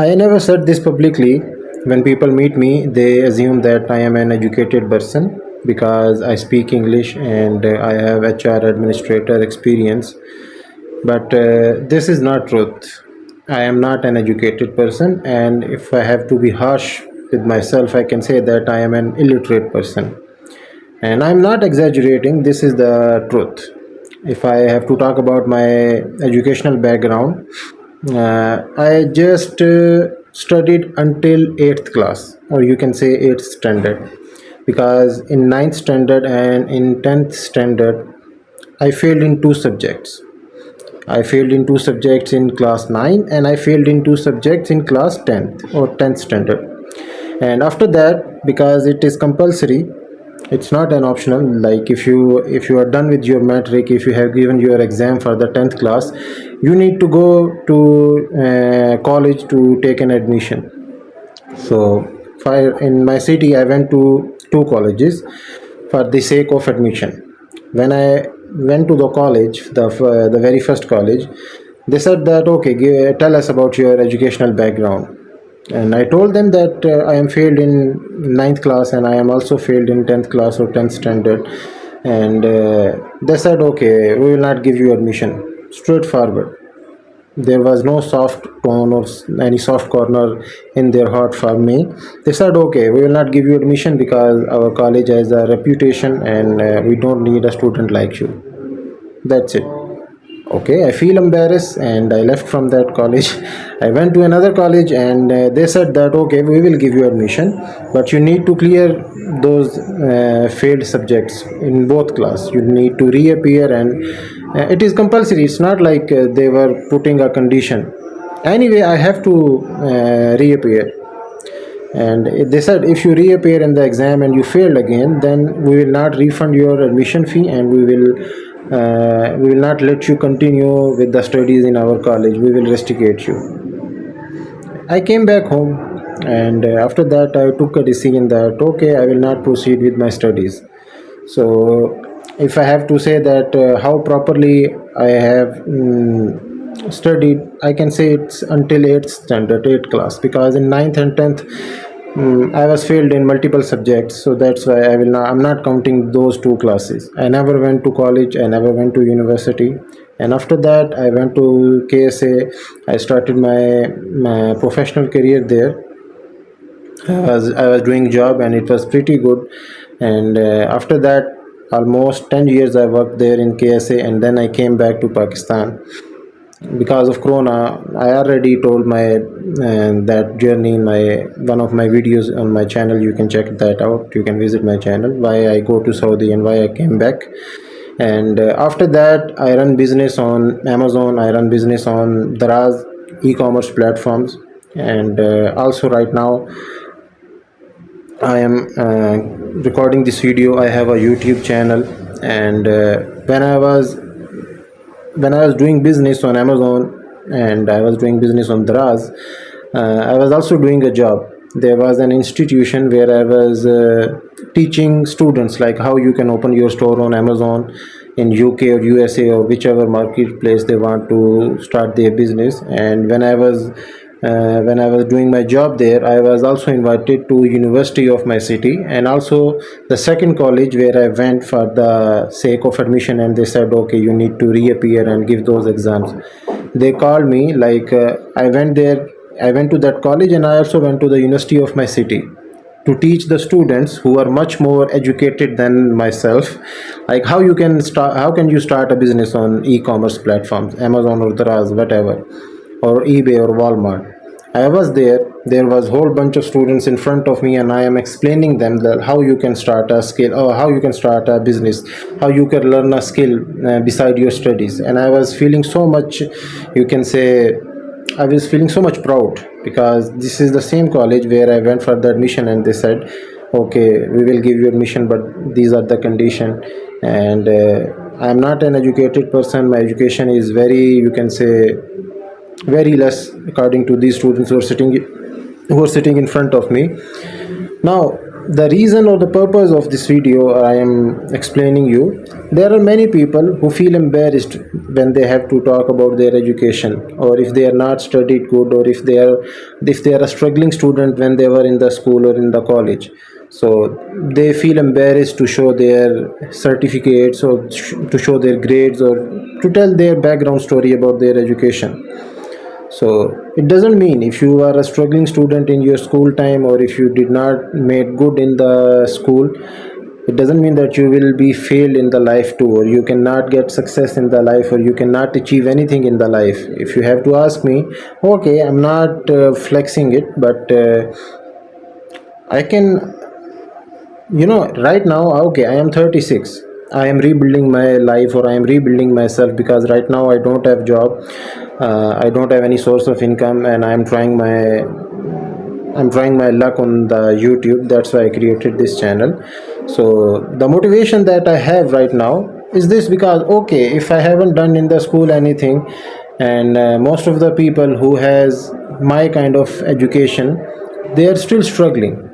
I never said this publicly. When people meet me, they assume that I am an educated person because I speak English and I have HR administrator experience. But this is not truth. I am not an educated person, and if I have to be harsh with myself, I can say that I am an illiterate person. And I'm not exaggerating, this is the truth. If I have to talk about my educational background, I just studied until 8th class, or you can say 8th standard, because in ninth standard and in 10th standard, I failed in two subjects. I failed in two subjects in class 9 and I failed in two subjects in class 10th or 10th standard. And after that, because it is compulsory, it's not an optional. Like if you are done with your metric, if you have given your exam for the 10th class, you need to go to college to take an admission. So in my city, I went to two colleges for the sake of admission. When I went to the college, the very first college, they said that okay, tell us about your educational background. And I told them that I am failed in ninth class and I am also failed in 10th class or 10th standard. And they said okay, we will not give you admission. Straightforward. There was no soft tone or any soft corner in their heart for me. They said okay, we will not give you admission because our college has a reputation and we don't need a student like you. That's it. Okay, I feel embarrassed and I left from that college. I went to another college and they said that okay, we will give you admission, but you need to clear those failed subjects in both class. You need to reappear, and it is compulsory. It's not like they were putting a condition. Anyway, I have to reappear. And they said if you reappear in the exam and you failed again, then we will not refund your admission fee and we will not let you continue with the studies in our college. We will restrict you. I came back home, and after that I took a decision that okay, I will not proceed with my studies. So if I have to say that how properly I have studied, I can say it's until 8th standard, 8th class, because in ninth and 10th I was failed in multiple subjects, so that's why I'm not counting those two classes. I never went to college, I never went to university, and after that I went to KSA. I started my professional career there. I was doing job and it was pretty good. And after that, almost 10 years I worked there in KSA, and then I came back to Pakistan because of corona. I already told my that journey in my one of my videos on my channel. You can check that out. You can visit my channel, why I go to Saudi and why I came back. And after that I run business on Amazon, I run business on Daraz e-commerce platforms. And also right now I am recording this video. I have a YouTube channel. And when I was doing business on Amazon and I was doing business on Daraz, I was also doing a job. There was an institution where I was teaching students like how you can open your store on Amazon in UK or USA or whichever marketplace they want to start their business. And when I was doing my job there, I was also invited to university of my city and also the second college where I went for the sake of admission. And they said okay, you need to reappear and give those exams. They called me, like I went to that college and I also went to the university of my city to teach the students who are much more educated than myself, like how can you start a business on e-commerce platforms, Amazon or Daraz, whatever, or eBay or Walmart. I was there was whole bunch of students in front of me, and I am explaining them that how you can start a skill, or how you can start a business, how you can learn a skill beside your studies. And I was feeling so much, you can say, I was feeling so much proud because this is the same college where I went for the admission, and they said, "Okay, we will give you admission, but these are the condition." And I am not an educated person. My education is very, you can say, very less according to these students who are sitting in front of me. Now, The reason or the purpose of this video I am explaining you, there are many people who feel embarrassed when they have to talk about their education, or if they are not studied good, or if they are a struggling student when they were in the school or in the college. So they feel embarrassed to show their certificates, or to show their grades, or to tell their background story about their education. So it doesn't mean if you are a struggling student in your school time, or if you did not made good in the school, it doesn't mean that you will be failed in the life too, or you cannot get success in the life, or you cannot achieve anything in the life. If you have to ask me, okay, I'm not flexing it, but I can, right now, okay, I am 36. I am rebuilding my life, or I am rebuilding myself, because right now I don't have job, I don't have any source of income, and I'm trying my luck on the YouTube. That's why I created this channel. So the motivation that I have right now is this, because okay, if I haven't done in the school anything, and most of the people who has my kind of education, they are still struggling.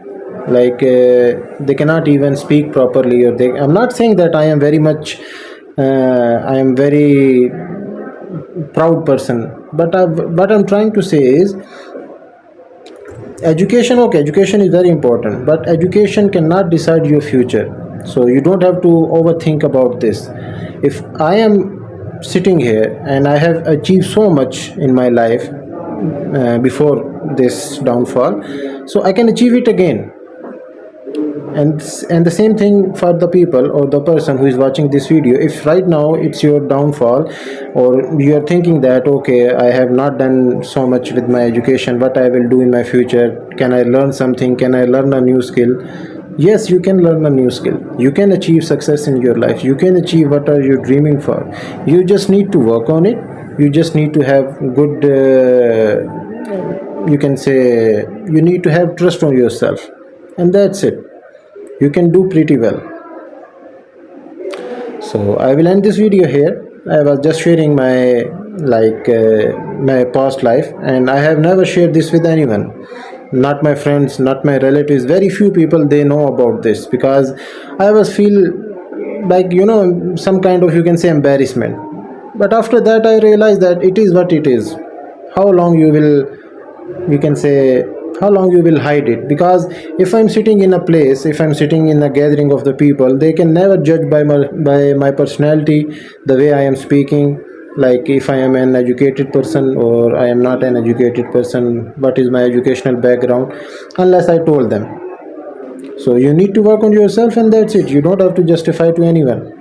Like they cannot even speak properly, or I'm not saying that I am very much I am very proud person, but what I'm trying to say is, education, okay, education is very important, but education cannot decide your future. So you don't have to overthink about this. If I am sitting here and I have achieved so much in my life before this downfall, so I can achieve it again. And the same thing for the people or the person who is watching this video. If right now it's your downfall, or you are thinking that okay, I have not done so much with my education, what I will do in my future, can I learn something, can I learn a new skill? Yes, you can learn a new skill, you can achieve success in your life, you can achieve what are you dreaming for. You just need to work on it. You just need to have good you can say, you need to have trust on yourself, and that's it. You can do pretty well. So I will end this video here. I was just sharing my my past life, and I have never shared this with anyone, not my friends, not my relatives. Very few people they know about this, because I was feel like, some kind of, you can say, embarrassment. But after that I realized that it is what it is. How long you will, you can say, how long you will hide it? Because if I'm sitting in a place, if I'm sitting in a gathering of the people, they can never judge by my personality, the way I am speaking, like if I am an educated person or I am not an educated person, what is my educational background, unless I told them. So you need to work on yourself, and that's it. You don't have to justify to anyone.